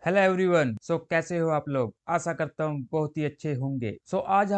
Hello everyone. कैसे हो आप लोग? आशा करता हूँ बहुत ही अच्छे होंगे। आज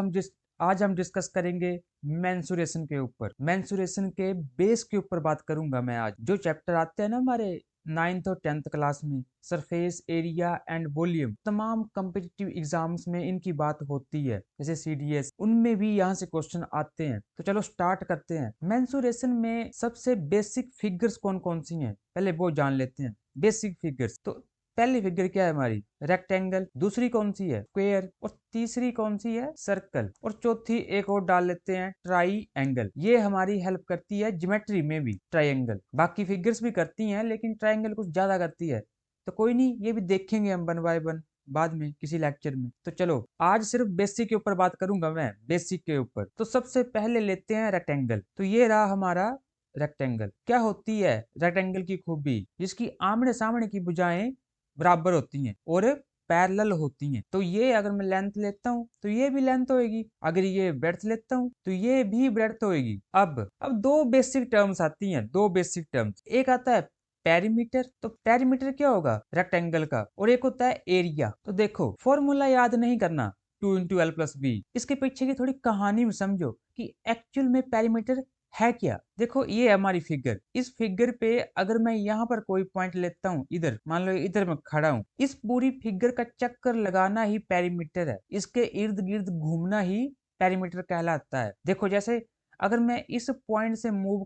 हम डिस्कस करेंगे मेंसुरेशन के ऊपर। मेंसुरेशन के बेस के ऊपर बात करूंगा मैं। आज जो चैप्टर आते हैं ना हमारे 9th और 10th क्लास में, सरफेस एरिया एंड वॉल्यूम, तमाम कम्पिटिटिव एग्जाम्स में इनकी बात होती है, जैसे सीडीएस, उनमें भी यहाँ से क्वेश्चन आते हैं। तो चलो स्टार्ट करते हैं। मेंसुरेशन में सबसे बेसिक फिगर्स कौन कौन सी हैं, पहले वो जान लेते हैं। बेसिक फिगर्स तो पहली फिगर क्या है हमारी? रेक्टेंगल। दूसरी कौन सी है? स्क्वायर। और तीसरी कौन सी है? सर्कल। और चौथी एक और डाल लेते हैं, ट्राई एंगल। ये हमारी हेल्प करती है ज्योमेट्री में भी, ट्राइंगल। बाकी फिगर्स भी करती हैं लेकिन ट्राइंगल कुछ ज्यादा करती है। तो कोई नहीं, ये भी देखेंगे हम वन बाय वन बाद में किसी लेक्चर में। तो चलो आज सिर्फ बेसिक के ऊपर बात करूंगा मैं, बेसिक के ऊपर। तो सबसे पहले लेते हैं रेक्टेंगल। तो ये रहा हमारा रेक्टेंगल। क्या होती है रेक्टेंगल की खूबी? जिसकी आमने सामने की भुजाएं बराबर होती हैं और पैरेलल होती हैं। तो ये अगर मैं लेंथ लेता हूँ तो ये भी लेंथ होएगी, अगर ये ब्रेड्थ लेता हूँ तो ये भी ब्रेड्थ होएगी। अब दो बेसिक टर्म्स आती हैं, दो बेसिक टर्म्स। एक आता है पेरीमीटर। तो पेरीमीटर क्या होगा? रेक्टेंगल का। और एक होता है एरिया। तो देखो फॉर्मूला याद नहीं करना, 2 × L + B। इसके पीछे की थोड़ी कहानी में समझो कि एक्चुअल में पेरीमीटर है क्या। देखो ये है हमारी फिगर। इस फिगर पे अगर मैं यहाँ पर कोई पॉइंट लेता हूँ, इधर मान लो, इधर मैं खड़ा हूँ, इस पूरी फिगर का चक्कर लगाना ही पेरीमीटर है। इसके इर्द गिर्द घूमना ही पेरीमीटर कहलाता है। देखो जैसे अगर मैं इस पॉइंट से मूव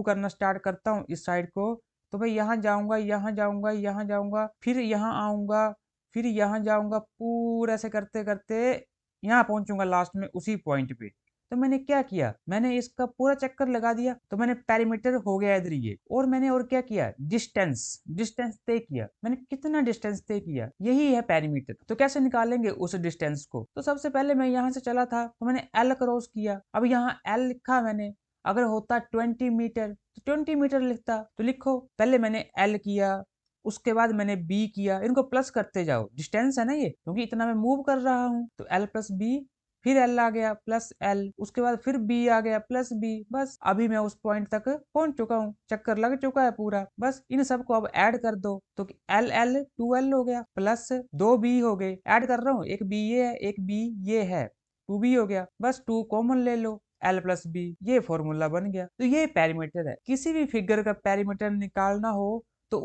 करना स्टार्ट करता हूँ इस साइड को, तो मैं यहाँ जाऊंगा, यहाँ जाऊंगा, यहाँ जाऊंगा, फिर यहाँ आऊंगा, फिर यहाँ जाऊंगा, पूरा ऐसे करते करते यहाँ पहुंचूंगा लास्ट में उसी पॉइंट पे। तो मैंने क्या किया? मैंने इसका पूरा चक्कर लगा दिया। तो मैंने पेरीमीटर हो गया इधर ये। और मैंने और क्या किया? डिस्टेंस, डिस्टेंस तय किया। मैंने कितना डिस्टेंस तय किया, यही है पेरीमीटर। तो कैसे निकालेंगे उस डिस्टेंस को? तो सबसे पहले मैं यहाँ से चला था तो मैंने एल क्रॉस किया। अब यहाँ एल लिखा मैंने, अगर होता 20 मीटर तो 20 मीटर लिखता। तो लिखो, पहले मैंने एल किया, उसके बाद मैंने बी किया। इनको प्लस करते जाओ, डिस्टेंस है ना ये, क्योंकि इतना मैं मूव कर रहा हूँ। तो L + B, फिर एल आ गया प्लस एल, उसके बाद फिर बी आ गया प्लस बी। बस अभी मैं उस पॉइंट तक पहुंच चुका हूँ, चक्कर लग चुका है पूरा। बस इन सबको अब ऐड कर दो तो एल एल 2L हो गया, प्लस 2B हो गए। ऐड कर रहा हूँ, एक बी ये है, एक बी ये है, 2B हो गया। बस 2 कॉमन ले लो, L + B, ये फॉर्मूला बन गया। तो ये पेरीमीटर है। किसी भी फिगर का पेरीमीटर निकालना हो तो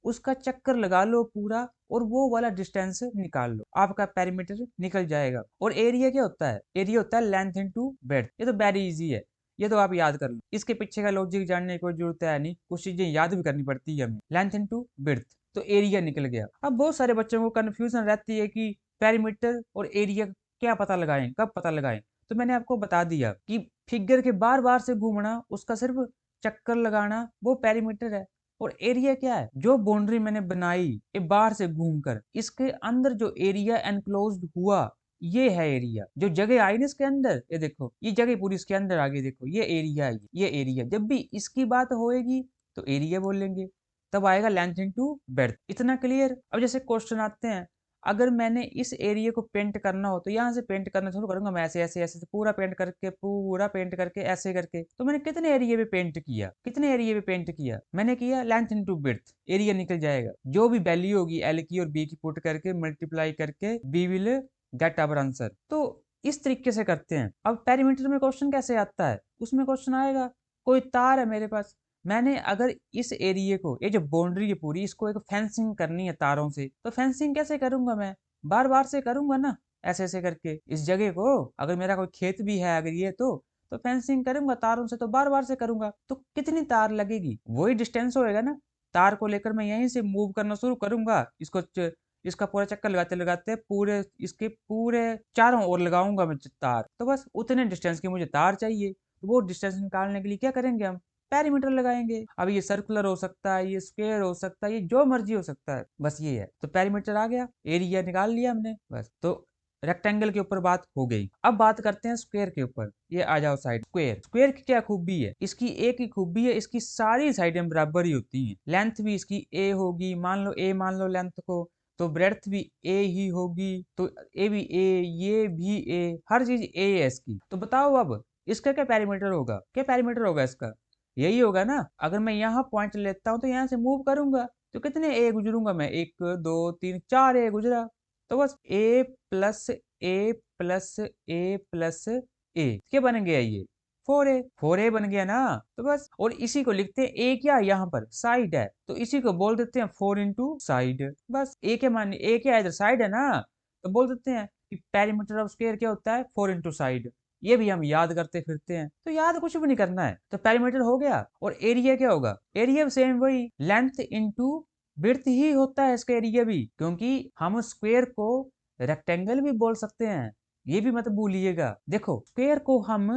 उसका चक्कर लगा लो पूरा और वो वाला डिस्टेंस निकाल लो, आपका पेरीमीटर निकल जाएगा। और एरिया क्या होता है? एरिया होता है लेंथ इनटू ब्रेड्थ। ये तो वेरी इजी है, ये तो आप याद कर लो। इसके पीछे का लॉजिक जानने की कोई जरूरत है नहीं, कुछ चीजें याद भी करनी पड़ती है हमें। लेंथ इनटू ब्रेड्थ, तो एरिया निकल गया। अब बहुत सारे बच्चों को कंफ्यूजन रहती है कि पेरीमीटर और एरिया क्या पता लगाएं, कब पता लगाएं। तो मैंने आपको बता दिया कि फिगर के बार बार से घूमना, उसका सिर्फ चक्कर लगाना, वो पेरीमीटर है। और एरिया क्या है? जो बाउंड्री मैंने बनाई ये बाहर से घूमकर, इसके अंदर जो एरिया एनक्लोज्ड हुआ, ये है एरिया। जो जगह आई ना इसके अंदर, ये देखो ये जगह पूरी इसके अंदर आ गई, देखो ये एरिया है। ये एरिया जब भी इसकी बात होएगी तो एरिया बोलेंगे, तब आएगा लेंथ इनटू ब्रेड्थ। इतना क्लियर? अब जैसे क्वेश्चन आते हैं, अगर मैंने इस एरिया को पेंट करना हो तो यहाँ से पेंट करना शुरू करूंगा मैं, ऐसे ऐसे ऐसे पूरा पेंट करके, पूरा पेंट करके, ऐसे करके। तो मैंने कितने एरिया पे पेंट किया? कितने एरिया पे पेंट किया? मैंने किया लेंथ इनटू ब्रेड्थ, एरिया निकल जाएगा। जो भी वैल्यू होगी एल की और बी की पुट करके मल्टीप्लाई करके, we will get our answer. तो इस तरीके से करते हैं। अब पेरीमीटर में क्वेश्चन कैसे आता है? उसमें क्वेश्चन आएगा, कोई तार है मेरे पास, मैंने अगर इस एरिया को, ये जो बाउंड्री है पूरी, इसको एक फेंसिंग करनी है तारों से, तो फेंसिंग कैसे करूंगा? मैं बार बार से करूंगा ना, ऐसे ऐसे करके। इस जगह को अगर मेरा कोई खेत भी है अगर ये, तो फेंसिंग करूंगा तारों से, तो बार बार से करूंगा। तो कितनी तार लगेगी? वही डिस्टेंस होएगा ना। तार को लेकर मैं यहीं से मूव करना शुरू करूंगा, इसका पूरा चक्कर लगाते लगाते पूरे इसके पूरे चारों ओर लगाऊंगा मैं तार। तो बस उतने डिस्टेंस की मुझे तार चाहिए। तो वो डिस्टेंस निकालने के लिए क्या करेंगे हम? पेरीमीटर लगाएंगे। अब ये सर्कुलर हो सकता है, ये स्क्वायर हो सकता है, ये जो मर्जी हो सकता है, बस ये है। तो पेरीमीटर आ गया, एरिया निकाल लिया हमने, बस। तो रेक्टेंगल के ऊपर बात हो गई। अब बात करते हैं स्क्वायर के ऊपर। ये आ जाओ साइड। स्क्वायर, स्क्वायर की क्या खूबी है? इसकी एक ही खूबी है, इसकी सारी साइडें बराबर ही होती हैं। लेंथ भी इसकी ए होगी, मान लो ए मान लो लेंथ को, तो ब्रेड्थ भी ए ही होगी। तो ए भी ए, ये भी ए, हर चीज ए है इसकी। तो बताओ अब इसका क्या पेरीमीटर होगा? क्या पेरीमीटर होगा इसका? यही होगा ना। अगर मैं यहाँ पॉइंट लेता हूँ तो यहाँ से मूव करूंगा, तो कितने ए गुजरूंगा मैं, 1 2 3 4 ए गुजरा। तो बस ए प्लस ए प्लस ए प्लस ए क्या बन गया ये 4a, 4a बन गया ना। तो बस, और इसी को लिखते हैं, ए क्या है यहाँ पर, साइड है, तो इसी को बोल देते हैं 4 इंटू साइड। बस ए के मान, ए क्या है इधर, साइड है ना, तो बोल देते हैं कि पेरीमीटर ऑफ स्क्वायर क्या होता है, 4 इंटू साइड। ये भी हम याद करते फिरते हैं, तो याद कुछ भी नहीं करना है। तो पेरीमीटर हो गया, और एरिया क्या होगा, एरिया सेम वही, लेंथ इंटू विड्थ ही होता है इसका एरिया भी, क्योंकि हम स्क्वायर को रेक्टेंगल भी बोल सकते हैं, ये भी मत भूलिएगा। देखो स्क्वायर को हम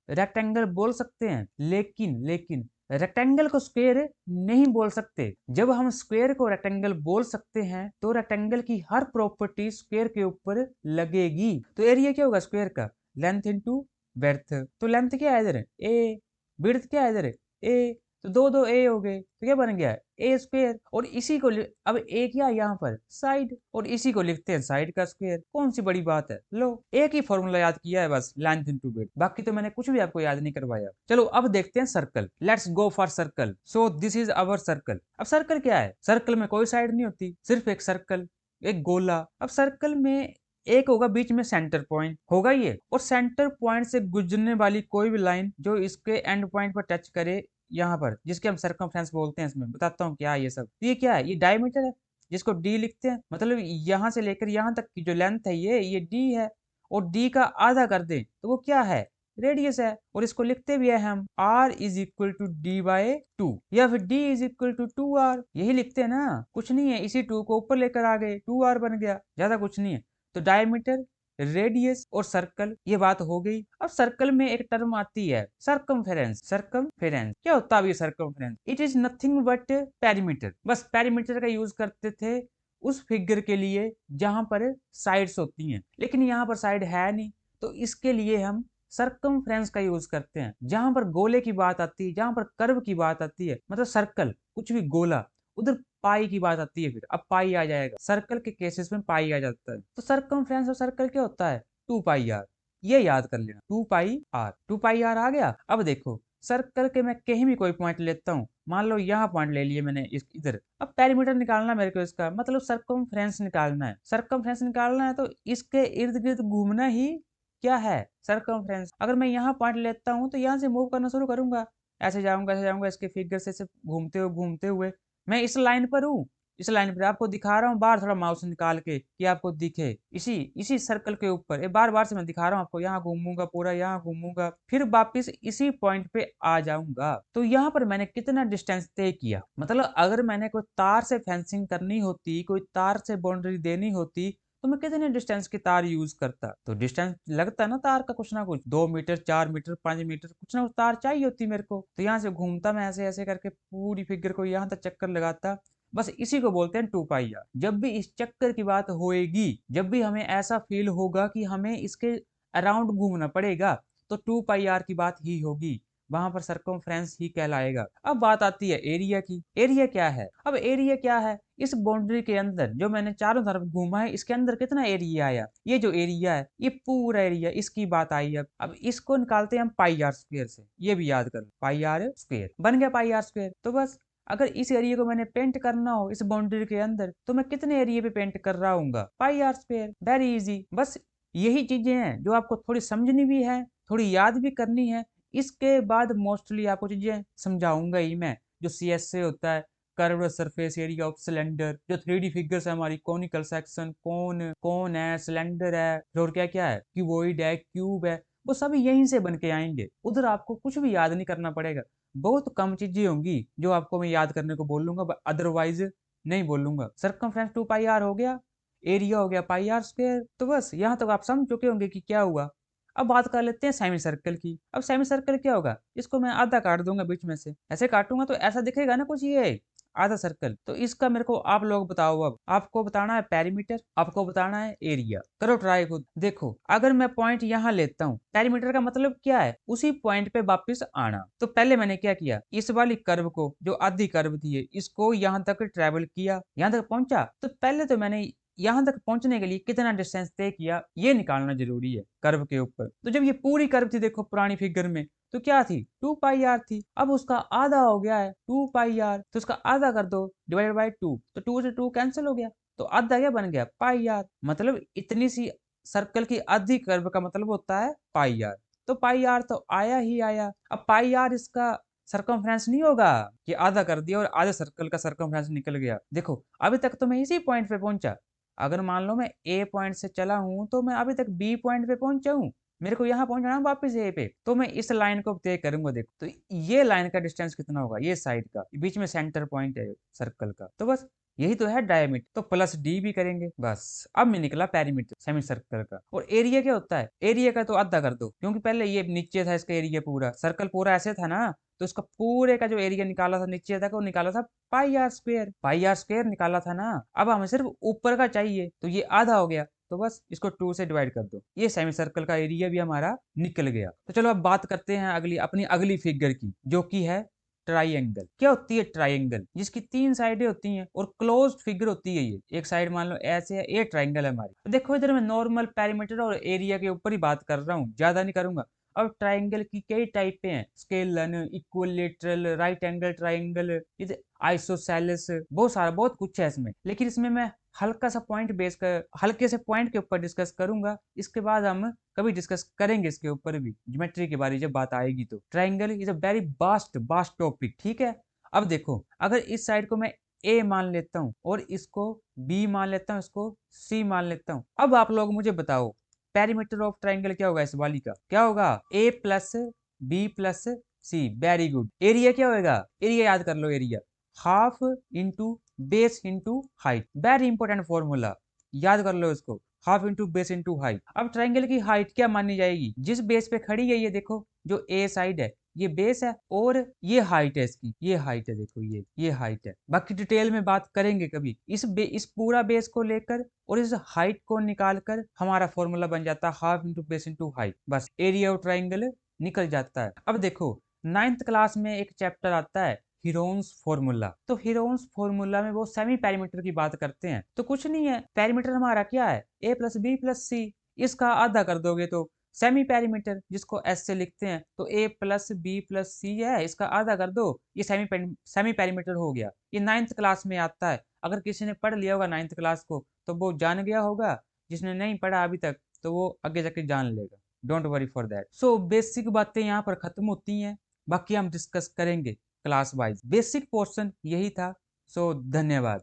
रेक्टेंगल बोल सकते हैं, लेकिन लेकिन रेक्टेंगल को स्क्वायर नहीं बोल सकते। जब हम स्क्वायर को रेक्टेंगल बोल सकते हैं तो रेक्टेंगल की हर प्रॉपर्टी स्क्वायर के ऊपर लगेगी। तो एरिया क्या होगा स्क्वायर का, लेंथ इंटू ब्रेड्थ। तो लेंथ क्या है इधर, ए, ब्रेड्थ क्या है इधर, ए, तो दो दो ए हो गए, तो क्या बन गया, ए स्क्वायर। और इसी को अब ए क्या यहाँ पर, साइड, और इसी को लिखते हैं साइड का स्क्वायर। कौन सी बड़ी बात है, लो एक ही फॉर्मूला याद किया है बस, लेंथ इनटू ब्रेड्थ, बाकी तो मैंने कुछ भी आपको याद नहीं करवाया। चलो अब देखते हैं circle, let's go for circle. So this is our circle. अब सर्कल क्या है, सर्कल में कोई साइड नहीं होती, सिर्फ एक सर्कल, एक गोला। अब सर्कल में एक होगा बीच में सेंटर पॉइंट होगा ये, और सेंटर पॉइंट से गुजरने वाली कोई भी लाइन जो इसके एंड पॉइंट पर टच करे यहाँ पर, जिसके हम सर्कमफ्रेंस बोलते हैं। इसमें बताता हूँ क्या है ये सब। तो ये क्या है, ये डायमीटर है, जिसको डी लिखते हैं, मतलब यहाँ से लेकर यहाँ तक की जो लेंथ है ये डी है, और डी का आधा कर दें तो वो क्या है, रेडियस है। और इसको लिखते भी है हम r is equal to D by 2, या फिर d is equal to 2r, यही लिखते हैं ना, कुछ नहीं है, इसी 2 को ऊपर लेकर आ गए, 2r बन गया, ज्यादा कुछ नहीं है। तो डायमीटर, रेडियस और सर्कल, ये बात हो गई। अब सर्कल में एक टर्म आती है सर्कमफेरेंस। सर्कमफेरेंस क्या होता है, circumference it is nothing but perimeter. बस पेरीमीटर का यूज करते थे उस फिगर के लिए जहां पर साइड्स होती हैं, लेकिन यहाँ पर साइड है नहीं, तो इसके लिए हम सर्कमफ्रेंस का यूज करते हैं। जहां पर गोले की बात आती है, जहां पर कर्व की बात आती है, मतलब सर्कल कुछ भी गोला, उधर पाई की बात आती है। फिर अब पाई आ जाएगा, सर्कल के केसेस में पाई आ जाता है। तो सर्कमफ्रेंस और सर्कल क्या होता है, 2 पाई आर, ये याद कर लेना, 2 पाई आर, 2 पाई आर आ गया। अब देखो सर्कल के मैं कहीं भी कोई पॉइंट लेता हूँ, मान लो यहाँ पॉइंट ले लिए मैंने इधर। अब पेरीमीटर निकालना मेरे को इसका, मतलब सर्कमफ्रेंस निकालना है। सर्कमफ्रेंस निकालना है तो इसके इर्द गिर्द घूमना ही क्या है, सर्कमफ्रेंस। अगर मैं यहाँ पॉइंट लेता हूँ तो यहाँ से मूव करना शुरू करूंगा, ऐसे जाऊंगा ऐसे जाऊंगा, इसके फिगर से घूमते हुए मैं इस लाइन पर हूँ। इस लाइन पर आपको दिखा रहा हूँ बाहर, थोड़ा माउस निकाल के कि आपको दिखे, इसी इसी सर्कल के ऊपर बार बार से मैं दिखा रहा हूँ आपको। यहाँ घूमूंगा पूरा, यहाँ घूमूंगा, फिर वापिस इसी पॉइंट पे आ जाऊंगा। तो यहाँ पर मैंने कितना डिस्टेंस तय किया, मतलब अगर मैंने कोई तार से फेंसिंग करनी होती, कोई तार से बाउंड्री देनी होती, तो मैं कितने डिस्टेंस की तार यूज करता। तो डिस्टेंस लगता है ना तार का कुछ ना कुछ, 2 मीटर 4 मीटर 5 मीटर कुछ ना कुछ तार चाहिए होती मेरे को। तो यहाँ से घूमता मैं ऐसे ऐसे करके पूरी फिगर को यहाँ तक चक्कर लगाता। बस इसी को बोलते हैं 2 पाई आर। जब भी इस चक्कर की बात होएगी, जब भी हमें ऐसा फील होगा कि हमें इसके अराउंड घूमना पड़ेगा, तो 2 पाई आर की बात ही होगी, वहां पर सर्कमफ्रेंस ही कहलाएगा। अब बात आती है एरिया की। एरिया क्या है, अब एरिया क्या है, इस बाउंड्री के अंदर जो मैंने चारों तरफ घूमा है, इसके अंदर कितना एरिया आया, ये जो एरिया है ये पूरा एरिया, इसकी बात आई। अब इसको निकालते हैं हम पाई आर स्क्वायर से, ये भी याद कर लो, पाई आर स्क्वायर बन गया पाई आर स्क्वायर। तो बस अगर इस एरिया को मैंने पेंट करना हो इस बाउंड्री के अंदर, तो मैं कितने एरिया पे पेंट कर रहा हूँ, पाई आर स्क्वायर, वेरी इजी। बस यही चीजें हैं जो आपको थोड़ी समझनी भी है, थोड़ी याद भी करनी है। इसके बाद मोस्टली आपको चीजें समझाऊंगा ही मैं, जो CSA होता है, curved surface area of cylinder, जो 3D फिगर्स है हमारी, कॉनिकल सेक्शन, कौन है, सिलेंडर है, और क्या क्या है, क्यूबॉइड है, क्यूब है, वो सभी यहीं से बन के आएंगे। उधर आपको कुछ भी याद नहीं करना पड़ेगा, बहुत कम चीजें होंगी जो आपको मैं याद करने को बोलूंगा, अदरवाइज नहीं बोलूंगा। सर्कमफ्रेंस 2 पाई आर हो गया, एरिया हो गया पाई आर स्क्वायर। तो बस यहाँ तक आप समझ चुके होंगे कि क्या हुआ। अब बात कर लेते हैं सेमी सर्कल की। अब सेमी सर्कल क्या होगा, इसको मैं आधा काट दूंगा बीच में से, ऐसे काटूंगा तो ऐसा दिखेगा ना कुछ, ये आधा सर्कल। तो इसका मेरे को आप लोग बताओ, अब आपको बताना है पेरीमीटर, आपको बताना है एरिया, करो ट्राई खुद। देखो अगर मैं पॉइंट यहाँ लेता हूँ, पेरीमीटर का मतलब क्या है, उसी पॉइंट पे वापस आना। तो पहले मैंने क्या किया, इस वाली कर्व को, जो आधी कर्व थी इसको यहाँ तक ट्रेवल किया, यहाँ तक पहुंचा। तो पहले तो मैंने यहाँ तक पहुंचने के लिए कितना डिस्टेंस तय किया, ये निकालना जरूरी है कर्व के ऊपर। तो जब ये पूरी कर्व थी देखो पुरानी फिगर में, तो क्या थी, 2 पाई आर थी। अब उसका आधा हो गया है 2 पाई आर, तो उसका आधा कर दो डिवाइडेड बाई 2, तो 2 से 2 कैंसिल हो गया, तो आधा क्या बन गया, पाई आर। मतलब इतनी सी सर्कल की आधी कर्व का मतलब होता है पाई आर। तो पाई आर तो आया ही आया। अब पाई आर इसका सरकमफ्रेंस नहीं होगा कि आधा कर दिया और आधे सर्कल का सरकमफ्रेंस निकल गया। देखो अभी तक तो मैं इसी पॉइंट पे पहुंचा। अगर मान लो मैं ए पॉइंट से चला हूं तो मैं अभी तक बी पॉइंट पे पहुंचा हूं, मेरे को यहाँ पहुंचना है वापस ए पे, तो मैं इस लाइन को तय करूंगा। देखो तो ये लाइन का डिस्टेंस कितना होगा, ये साइड का, बीच में सेंटर पॉइंट है सर्कल का, तो बस यही तो है डायमीटर, तो प्लस डी भी करेंगे। बस अब मैं निकला पेरीमीटर सेमी सर्कल का। और एरिया क्या होता है, एरिया का तो आधा कर दो, क्योंकि पहले ये नीचे था इसका एरिया, पूरा सर्कल पूरा ऐसे था ना, तो उसका पूरे का जो एरिया निकाला था नीचे तक, वो निकाला था pi r square, pi r square निकाला था ना। अब हमें सिर्फ ऊपर का चाहिए, तो ये आधा हो गया, तो बस इसको 2 से डिवाइड कर दो, ये सेमी सर्कल का एरिया भी हमारा निकल गया। तो चलो अब बात करते हैं अपनी अगली फिगर की, जो कि है ट्राइंगल। क्या होती है ट्राइंगल, जिसकी 3 साइडें होती हैं और क्लोज्ड फिगर होती है। ये एक साइड मान लो ऐसे है, ये ट्राइंगल है हमारी। तो देखो इधर मैं नॉर्मल पेरीमीटर और एरिया के ऊपर ही बात कर रहा हूँ, ज्यादा नहीं करूंगा। अब ट्राइंगल की कई टाइप पे हैं, scalene, equilateral, right angle triangle, isosceles, बहुत कुछ है इसमें। लेकिन इसमें मैं हल्के से पॉइंट के ऊपर डिस्कस करूंगा। इसके बाद हम कभी डिस्कस करेंगे इसके ऊपर भी, ज्योमेट्री के बारे में जब बात आएगी। तो triangle is a very vast vast topic, ठीक है। अब देखो अगर इस साइड को मैं ए मान लेता हूँ और इसको बी मान लेता हूँ, इसको सी मान लेता हूँ, अब आप लोग मुझे बताओ पेरीमीटर ऑफ ट्राइंगल क्या होगा, इस वाली का क्या होगा, a plus b plus c. Very good. Area क्या होगा, एरिया याद कर लो, area half into base into height. Very important formula, याद कर लो इसको, half into base into height. अब ट्राइंगल की हाइट क्या मानी जाएगी, जिस बेस पे खड़ी है, ये देखो जो ए साइड है ये बेस है, और ये हाइट है इसकी, ये हाइट है, देखो ये हाइट है। बाकी डिटेल में बात करेंगे कभी। इस पूरा बेस को लेकर और इस हाइट को निकालकर हमारा फॉर्मूला बन जाता है half into base into height, बस एरिया ऑफ ट्राइंगल निकल जाता है। अब देखो 9th क्लास में एक चैप्टर आता है हीरोन्स फॉर्मूला। तो हीरोन्स फॉर्मूला में वो सेमी पेरीमीटर की बात करते हैं। तो कुछ नहीं है, पेरीमीटर हमारा क्या है, ए प्लस बी प्लस सी। इसका आधा कर दोगे तो सेमी पेरीमीटर, जिसको एस से लिखते हैं, तो ए प्लस बी प्लस सी है, इसका आधा कर दो, ये सेमी पेरीमीटर हो गया। ये 9th क्लास में आता है। अगर किसी ने पढ़ लिया होगा 9th क्लास को तो वो जान गया होगा, जिसने नहीं पढ़ा अभी तक तो वो आगे जाके जान लेगा। Don't worry for that. So basic बातें यहाँ पर खत्म होती हैं, बाकी हम डिस्कस करेंगे क्लास वाइज। बेसिक पोर्शन यही था। सो धन्यवाद।